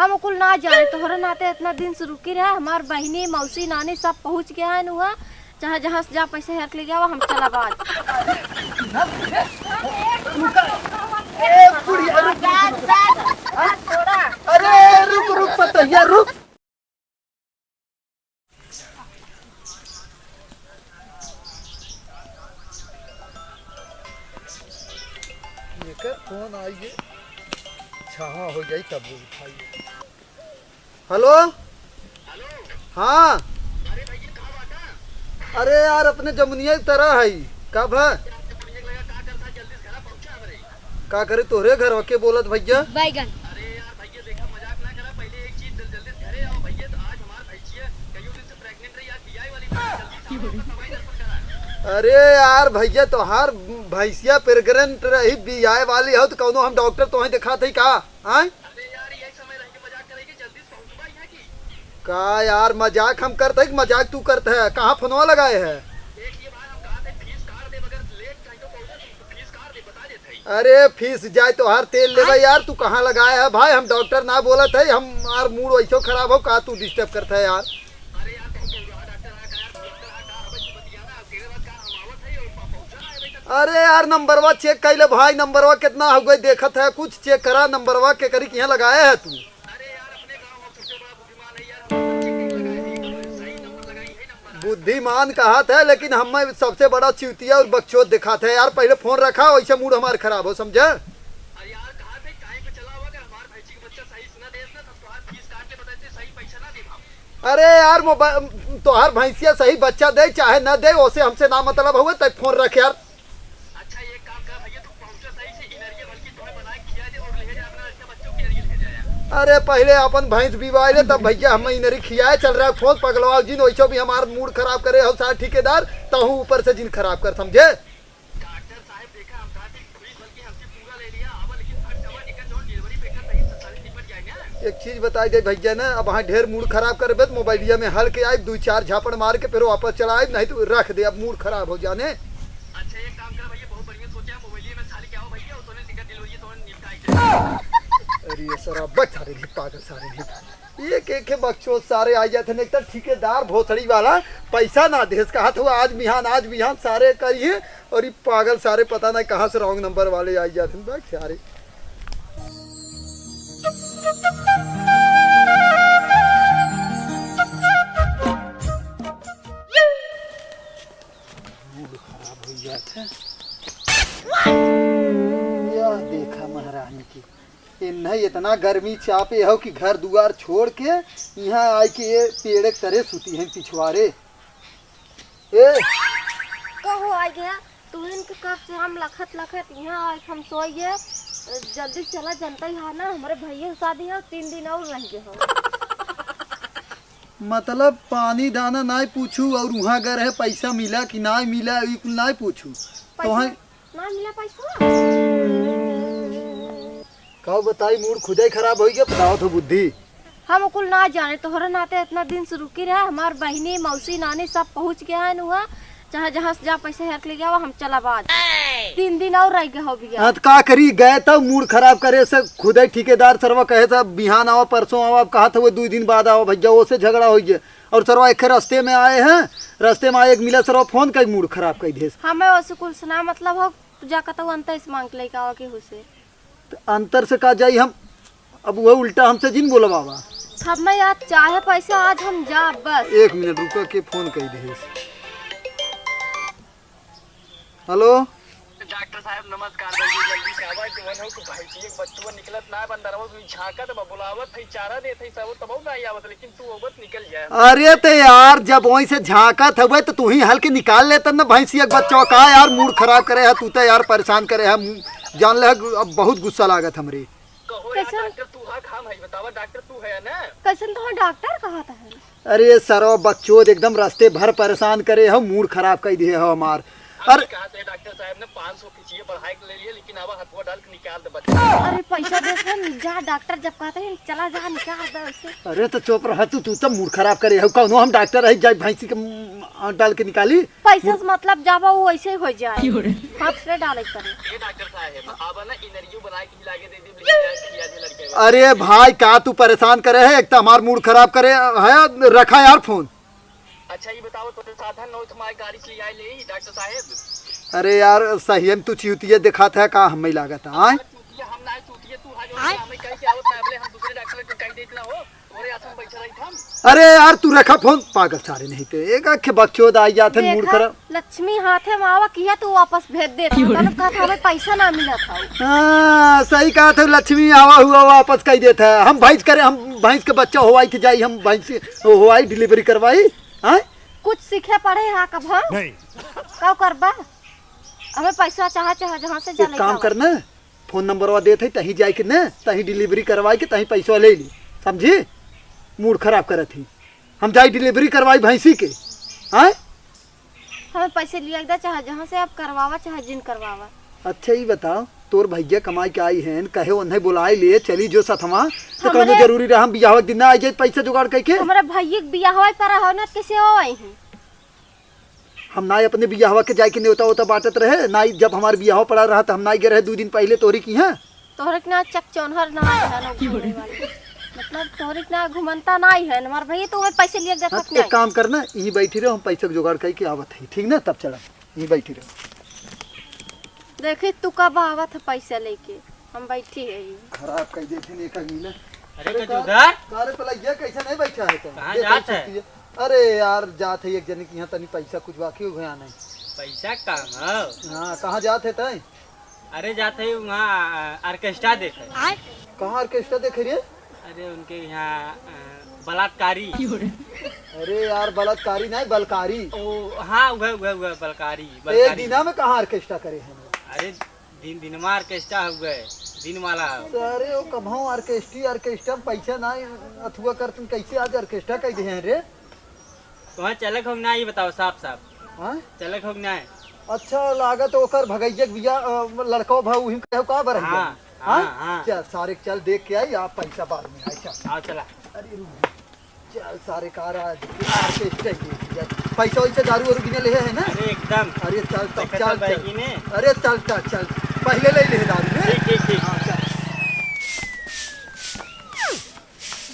हम कुल ना जाने तोहरा नाते इतना दिन से रुकी रहे। हमार बहनी मौसी नानी सब पहुँच गया है नुआ। जहाँ जहाँ से जा पैसे हक ले गया हम चला बाद। अरे रुक रुक पतैया रुक। कौन आइए छावा हो गई तब उठाइए। हेलो हाँ अरे यार अपने जमुनिया की तरह है कब है का करे तोहरे घर के बोलत भैया बैगन अरे यार भैया तोहार भैंसिया प्रेग्नेंट रही बियाए वाली हो तो कौनो हम डॉक्टर तो दिखा थे का आए का यार मजाक हम करते मजाक तू करते है कहाँ फोनवा लगाए है। अरे फीस जाए तो हर तेल लेगा यार तू कहाँ लगाया है भाई हम डॉक्टर ना बोला थे हमार मूड वैसे खराब हो का तू डिस्टर्ब करता है यार। अरे यार नंबरवा चेक कर ले भाई नंबरवा कितना हो गई देखत है कुछ चेक करा नंबरवा के करी यहाँ लगाया है तू। बुद्धिमान कहा था लेकिन हम सबसे बड़ा चिवतिया और बकचोद दिखा था यार पहले फोन रखा वैसे मूड हमारे खराब हो समझे। अरे यार मोबाइल तोहार भैंसिया सही बच्चा दे चाहे न दे उसे हमसे ना मतलब हुए तब फोन रख यार। अरे पहले अपन भैंस बिवाए ले तब भैया हम इनरी खियाए चल रहा है फोन पगलवाओ जिन वैसे भी हमारा मूड खराब करे हम सारे ठेकेदार तहु ऊपर से जिन खराब कर समझे। एक चीज बताई दे भैया ना अब वहाँ ढेर मूड खराब कर बे मोबाइलिया में हल के आए 2-4 झापड़ मार के फिर वापस चला आए नहीं तो रख दे अब मूड खराब हो जाने। अच्छा एक काम कर भैया बहुत बढ़िया सोचा मोबाइलिया में खाली क्या हो भैया उसने टिकट दिलवाइए तो निपटाई। अरे ये सारा बच सारे भी पागल सारे भी एक एक बच्चों सारे आ जाते हैं एक तो ठेकेदार भोसड़ी वाला पैसा ना देश का हाथ हुआ आज बिहान सारे करिए और ये पागल सारे पता नहीं कहाँ से रॉन्ग नंबर वाले आ जाते हैं बच सारे। मूड खराब हो जाते हैं यह देखा महारानी की नहीं इतना गर्मी चापे हो कि घर दुआर छोड़ के यहाँ आए के ये पेड़ एक तरह सुती हैं पिछवाड़े। ए कहो आ गया तू इनके कब से हम लखत यहाँ आए हम सोइए जल्दी चला जनता ही है ना हमारे भैया शादी है 3 दिन और रह गए हो। मतलब पानी दाना नहीं पूछू और वहाँ गए है पैसा मिला कि नहीं मिला नहीं पूछू तो ना मिला पैसा कहो बताई मूड खुद ही खराब हो गया बताओ तो बुद्धि। हम कुल ना जाने तोहरा नाते इतना दिन से रुकी रहे। हमार बहनी मौसी नानी सब पहुँच गया है नुआ। जहाँ जहाँ से जा पैसे हक ले गया हम चला बाद 3 दिन और रह गए हो गया। का करी गए तब मूड खराब करे से खुद ही ठेकेदार सरवा कहे था बिहान आओ परसों आओ अब कहा था वो 2 दिन बाद आओ भैया वो से झगड़ा हो गया और सरवा एक रास्ते में आए हैं रास्ते में आए एक मिला सरवा फोन कर मूड खराब कर दे हमें वैसे कुल सुना मतलब हो जा कहता हूँ अंतर इस मांग लेके आओ के हुसे अंतर से का जाई हम अब वो उल्टा हमसे जिन बोला बाबा हमें यार चाहे पैसा आज हम जा बस 1 मिनट रुको के फोन कर दे। हेलो डॉक्टर साहब नमस्कार जल्दी से आवा जवन हो कि भाई जी एक बच्चवा निकलत ना बंदर वो झांकत बुलावत है चारा देत है सब तब ना आवत लेकिन तू ओबत निकल जाए। अरे ते यार जब वहीं से झांकत हुए तो तू ही हल्के निकाल लेता ना भैंसी एक बच्चा का यार मूड खराब करे है तू तो यार परेशान करे है जान ले अब बहुत गुस्सा लागत हमरे। कहो यार डॉक्टर तू हां खाम है बतावा डॉक्टर तू है ना कैसन तो डॉक्टर कहा था। अरे सरो बच्चों एकदम रास्ते भर परेशान करे हो मूड खराब कर दिए हो हमार अरे कहा थे डॉक्टर साहब ने 500 खींचिए बढ़ाई के ले लिए, लेकिन अब हथुआ डाल के निकाल दे बच्चा। अरे पैसा देते जा, डॉक्टर जब कहते हैं चला जा निकाल दे उसे। अरे तो चुप रह तू तो मूड खराब करे हो कौनो हम डॉक्टर है जाए भैंसी के डाल के निकाली। पैसा से मतलब जाबा वो वैसे ही हो जाए, हाथ से डाले करे। ये डॉक्टर साहब अब ना इनरयू बना के खिला के दे दी, खिया दे लड़के को। अरे भाई का तू परेशान करे है, एक तो हमार मूड खराब करे है। रखा यार फोन। अच्छा ये बताओ तो साधन नो तुम्हारी गाड़ी से आई ले डॉक्टर साहब। अरे यार सही में तू चिउतिया दिखा था का हमें लागत है। चूतिया हम ना चूतिया तू हाजो हमें कह के आवत है, हम दूसरे डॉक्टर को कह देतना हो तोरे आसन बैठा रही हम। अरे यार तू रखा फोन, पागल सारे नहीं थे एक आखे बच्चों आई जाते मूड खराब। लक्ष्मी हाथे मावा किया तो वापस भेज देता, मतलब कहा था हमें पैसा ना मिला था। हाँ सही कहा था, लक्ष्मी आवा हुआ वापस कह देता है। हम भैंस करे, हम भैंस के बच्चा हुआ थे जाई, हम भैंस हुआ डिलीवरी करवाई। हाँ कुछ सीखे पढ़े हाँ कब हम कब करबा, हमें पैसा चाह जहाँ से एक काम करना, फोन नंबर देते तही जाए के न तही डिलीवरी करवाई के तही पैसा ले ली, समझी। मूड खराब करे थी, हम जाई डिलीवरी करवाई भैंसी के। हाँ हमें पैसे लिया चाहे जहाँ से आप करवावा चाहे जिन करवावा। अच्छा ही बताओ, तोर भैया कमाई के आई है कहे उन्हें बुलाए लिए चली जो सथवा तो हमरे- कहने जरूरी रहा हम बियाह के दिन ना आ जाए पैसा जुगाड़ करके। हमारे भैया के बियाह हुआ पर हो ना कैसे हो आई हैं। हम ना अपने बियाह के जाए के न्योता होता बांटत रहे ना, जब हमारे बियाह पड़ा रहा तो हम ना गए रहे 2 दिन पहले तोरी की है। तोहरे के ना चक चौनहर ना है ना घूमने वाली, मतलब तोहरे के ना घुमंता ना है हमारे भैया तो हमें पैसे लिए देखत एक नहीं। काम करना, यही बैठी रहो, हम पैसा के जुगाड़ करके आवत है, ठीक ना। तब चला यही बैठी रहो। देखी तू कब आवत है पैसा लेके, हम बैठी है ये। खराब कह देते ने का मीना। अरे कजूदर कारे पला ये कैसे नहीं बैठा है तो कहाँ ये जात कैसे है? सकती है? अरे यार जात है एक जने के यहाँ तनी पैसा कुछ बाकी हो गया नहीं। पैसा काम हो। हाँ कहाँ जात है तय? अरे जाते ही वहाँ ऑर्केस्ट्रा देखे। कहाँ ऑर्केस्ट्रा देख रही है? अरे उनके यहाँ बलात्कारी। अरे यार बलात्कारी नहीं बलकारी। ओ हाँ वह बलकारी एक बलकारी। दिना में कहाँ ऑर्केस्ट्रा करे हैं? अरे दिन में ऑर्केस्ट्रा हुए दिन वाला। अरे वो कभाओ ऑर्केस्ट्रा पैसा ना अथुआ कर तुम कैसे आज ऑर्केस्ट्रा कह दे हैं रे? वहाँ चलक हो ना ये बताओ साफ साफ हाँ चलक हो ना है। अच्छा लागत ओकर भगैया के बिया लड़का भाऊ ही कहो का बर हाँ, हाँ हाँ। चल सारे चल देख के आई आप पैसा बाद में आई चल। आओ चला। अरे रुक चल सारे कार ऑर्केस्ट्रा पैसा वैसे दारू वारू गिने ले है ना? अरे एकदम। अरे चल तब देखा चल तो चल बैगी ने। अरे चल चल चल पहले ले ले दारू ने। ठीक ठीक ठीक। हाँ, चल।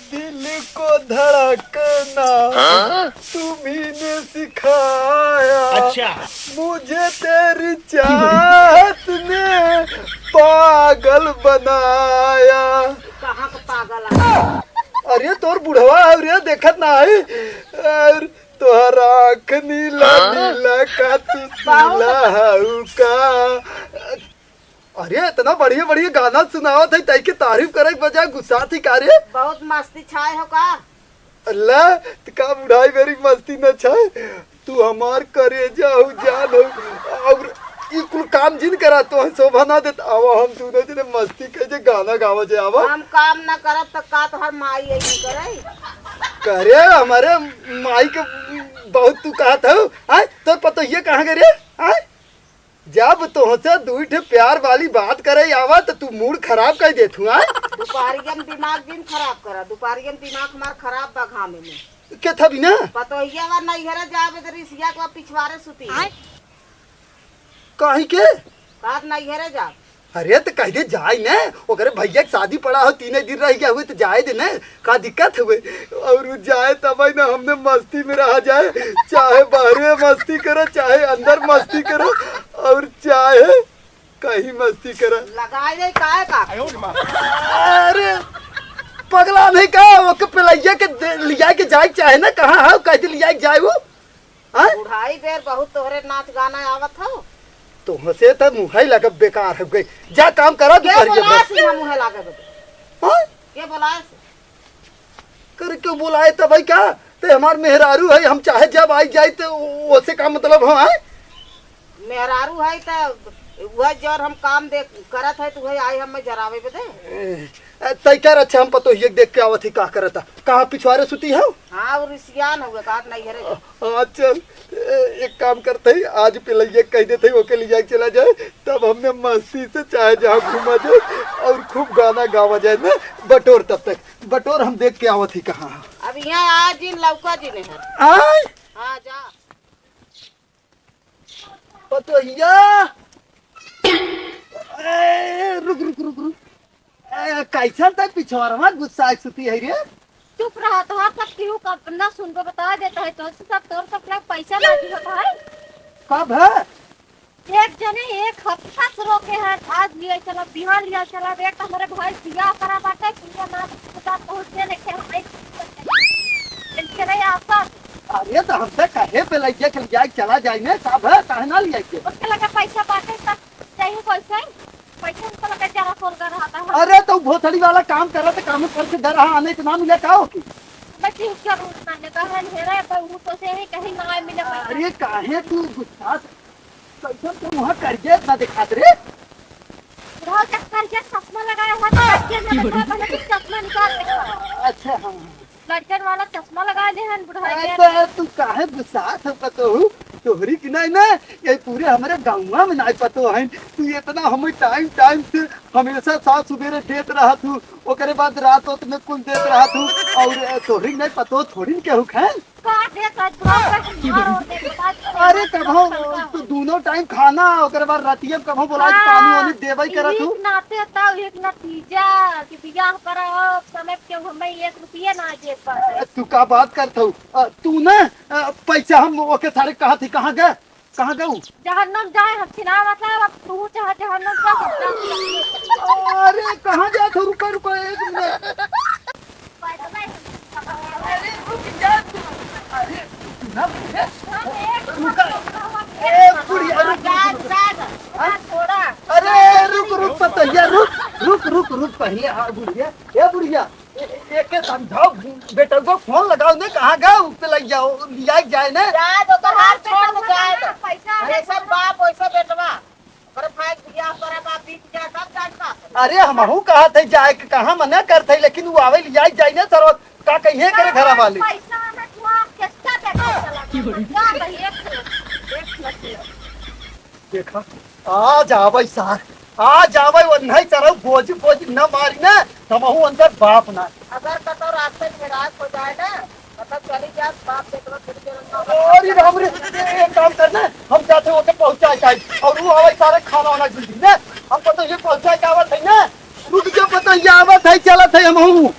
दिल को धड़कना तुम्ही ने सिखाया, अच्छा मुझे तेरी चाहत ने पागल बनाया। कहाँ का पागल आ? अरे तोर बुढ़वा अरे देखत ना है और तोहरा आँख नीला नीला का तू सीला हऊ का। अरे इतना बढ़िया बढ़िया गाना सुनावत है तई के तारीफ करे के बजाय गुस्सा थी का रे? बहुत मस्ती छाए हो का? अल्लाह तो का बुढ़ाई मेरी मस्ती न छाए, तू हमार करे जाऊ जान हो और ई कुल काम जिन करा तो शोभा ना देत। आवा हम दोनों जने मस्ती के जे गाना गावे जे आवा हम काम न करब तो का तोहर माई यही करे? करे हमारे माई के बहुत तू कहत हो। आय तो पता ये कहाँ गए रे? आय जब तुमसे दू ठे प्यार वाली बात करे आवा तो तू मूड खराब कर देत हूँ। आय दोपहरिया में दिमाग दिन खराब करा, दोपहरिया में दिमाग हमार खराब बा घामे में। क्या था बिना पतोहिया वा नैहरा जाबे तो रिसिया के पिछवाड़े सुती कहीं के? कात नैहरे जा। अरे तो कह दे जाए न, ओकरे भैया के शादी पड़ा हो 3 दिन रह गया हुए तो जाए दे न, का दिक्कत हुए और उ जाए तब ना हमने मस्ती में रहा जाए, चाहे बाहर में मस्ती करो चाहे अंदर मस्ती करो और चाहे कहीं मस्ती करो। लगाए दे काहे का? अरे पगला नहीं का ओके पिलैया के लिया के जाए चाहे ना कहाँ है कैसे लिया के जाए वो? हाँ बुढ़ाई बेर बहुत तोहरे नाच गाना आवत हो। तो हसे तो मुँह लगा बेकार हो गई, जा काम करा के बोलाए से हम मुहे लागे बदे? हाँ के बोलाए से? कर क्यों बुलाए तो भाई क्या ते हमार मेहरारू है, हम चाहे जब आई जाए तो उससे का मतलब हो? है मेहरारू है तो वह जर हम काम दे करत है तो वह आई हम जरावे बदे। तय कर अच्छा हम पतो ये देख के आवत ही का करता कहाँ पिछवारे सुती हो। हाँ वो रिसियान हो गया काट नहीं हरे हाँ चल एक काम करते ही आज पिलैया कह देते ही ओके ले जाके चला जाए तब हमने मस्ती से चाहे जहाँ घूमा जाए और खूब गाना गावा जाए ना बटोर तब तक बटोर हम देख के आवत ही कहाँ। अब यहाँ आज इन लौका जी ने है आय हाँ जा पतोहिया रुक रुक रुक रुक कैसा तय पिछवारा गुस्सा सुती है रे। चुप रहा तो हाँ सब क्यों अपना सुन को बता देता है तो सब तोर सब लाख पैसा ना दी होता है। कब है एक जने एक हफ्ता से रोके हैं आज लिया चला बिहार लिया चला बेटा हमारे भाई बियाह करा बाटे किया ना पता पहुंचने लेके हमारे चले आसा। अरे तो हमसे कहे पे लइया के जाए चला जाए ने कब है काहे ना लिया के उसके लगे पैसा बाटे तब चाहिए पैसा पैसा उसको लगे जरा फोन कर रहा था। अरे तो भोसड़ी वाला काम कर रहा था काम कर के घर आने के नाम मिला का हो की मैं ठीक कर मैंने कहा हेरा पर वो तो से कहीं ना मिले पैसा। अरे काहे तू गुस्सा कैसे तू वहां कर जे ना दिखा रे बुढ़ा चक्कर के चश्मा लगाया हुआ था लड़के ने बताया पहले चश्मा निकाल के अच्छा हाँ लड़कन वाला चश्मा लगा दे हैं बुढ़ा के। तो तू काहे गुस्सा था पतो तोहरी की नहीं ना ये पूरे हमारे गाँव में नहीं पतो है तू इतना हमें टाइम टाइम से हमेशा सात सुबेरे देत रहा तू ओकरे बाद रात होत में कुल देत रहा तू और तोहरी नहीं पतो थोड़ी केहू है काट दे काट भाव अरे कभो तू दोनों टाइम खाना ओकरे बाद रातिया कभो बोला पानी वानी देवई करत हूं नाते ता एक नतीजा कि बियाह करा समय के हमें 1 रुपया ना दे पाए। तू का बात करत हूं तू ना पैसा हम ओके सारे कहा थी कहां गए जहन्नम जाए हम सिना मतलब अब तू चाह जहन्नम का अरे कहां जाए तो रुको रुको एक मिनट अरे रुक जा तू अरे ना थोड़ा अरे रुक रुक पतैया रुक पहले हाँ बुढ़िया ए बुढ़िया एक समझाओ बेटा को फोन लगाओ ने कहाँ गए उस पे लग जाओ लिया जाए ना जा दो तो हाथ छोड़ जाए तो पैसा अरे सब बाप वैसा बेटवा पर फाइक बियाह करे बाप बीत जा सब जानता। अरे हमहू कहा थे जाए के कहाँ मना करते लेकिन वो आवे लिया जाए ना सर का कहिए करे घर वाले पैसा ना तू किसका देखा चला देखा आ जावे सार आ जावे वो नहीं चलो बोझ न मारी ना हमहू अंदर बाप ना अगर कतो रास्ते में रात हो जाए ना मतलब चली जा बाप देखो फिर के अरे राम रे एक काम करना हम जाते होके पहुंचा जाए और वो आवे सारे खाना वाना जल्दी ना हमको तो ये पहुंचा के आवत है ना रुक जा पता ये आवत है चलत है हमहू